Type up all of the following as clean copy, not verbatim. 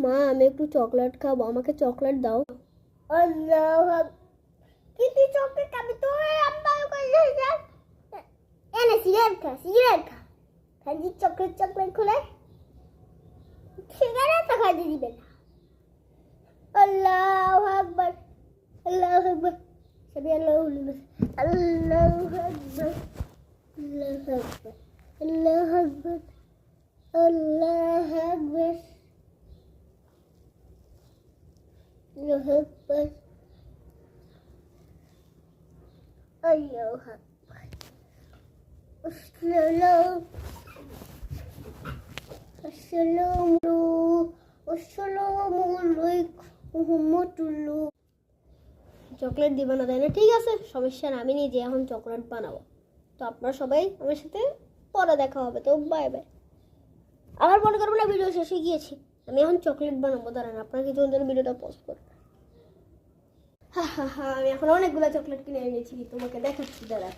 মা আমি একটু চকলেট খাবো, আমাকে চকলেট দাও। কি তুই চকলেট খাবি? তো আম্মা এনে সিগারেট খা খালি চকলেট খুলে সিগারেট তো খাইতে দিবে না। আল্লাহু আকবার আল্লাহু আকবার সবি আল্লাহু আকবার আল্লাহু আকবার আল্লাহু আকবার আল্লাহু আকবার আল্লাহু আকবার আল্লাহু আকবার চকলেট দিবা না তাই না? ঠিক আছে, সমস্যা না, আমি নিজে এখন চকলেট বানাবো। তো আপনারা সবাই আমার সাথে পরে দেখা হবে। তো বাই বাই। আবার মনে করবো না ভিডিও শেষ হয়ে গিয়েছি, আমি এখন চকলেট বানাবো। দাঁড়ান, আপনারা কিছুক্ষণ জন্য ভিডিওটা পজ করবেন। আমি এখন অনেকগুলো চকলেট কিনে এনেছি, তোমাকে দেখাচ্ছি। দাঁড়া,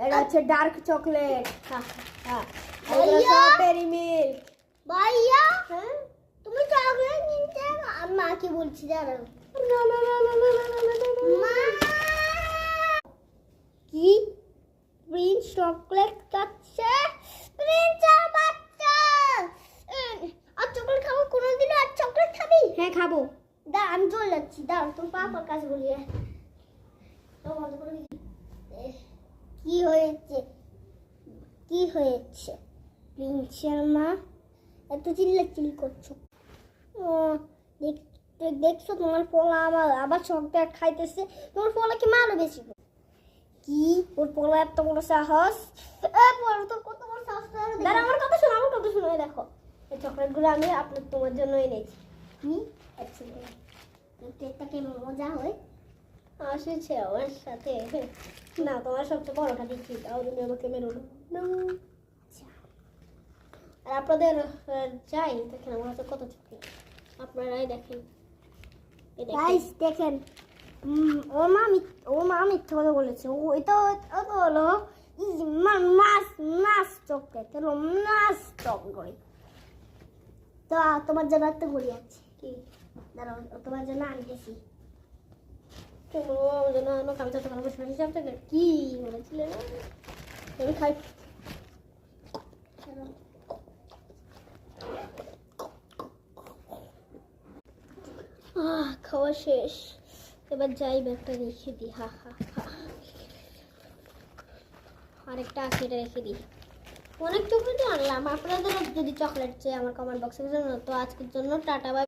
এটা হচ্ছে ডার্ক চকলেট। Dairy milk. ভাইয়া হ্যাঁ, তুমি চকলেট কিনতে মা কি বলছি জানো? মা কি প্রিন্স চকলেট খাচ্ছে? প্রিন্সের বাচ্চা আর চকলেট খাবো কোনোদিন? আর চকলেট খাবি? হ্যাঁ খাবো। দাঁড়া আমি চলে যাচ্ছি, দাঁড়া তোর পাপার কাছে বলি। কি হয়েছে কি হয়েছে প্রিন্সের মা এত চিল্লাচিল্লি করছো? ও দেখছো তোমার পোলা আমার আবার চকলেট খাইতেছে। তোমার পোলা কি মারো বেশি? কি ওর পোলা এত বড় সাহস? তোর কত বড় সাহস? দাঁড়া, আমার কথা শোনো, আমার কথা শোনো। দেখো, এই চকলেটগুলো আমি তোমার জন্য এনেছি। কি আচ্ছা এটা কি মজা হয়? আসছে আমার সাথে না, তোমার সবচেয়ে বড়টা দিচ্ছি, তাও তুমি আমাকে মেরো না। আর আপনাদের চাই দেখেন আমার হাতে কত চকলেট, আপনারাই দেখেন। গাইস দেখেন, ও মা মিথ্যা কথা বলেছে। ও এটা হলো মাছ চকলেট, হলো মাছ চকলেট। তো তোমার জন্য একটা ঘড়ি আছে। কি দাঁড়াও তোমার জন্য আনতেছি। কি বলেছিলেন? আমি খাই। খাওয়া শেষ, এবার যাই ব্যাগটা রেখে দিই। আরেকটা আছে, এটা রেখে দিই। অনেক চকলেট আনলাম, আপনাদের যদি চকলেট চাই আমার কমেন্ট বক্সে জানান। তো আজকের জন্য টাটা বাই।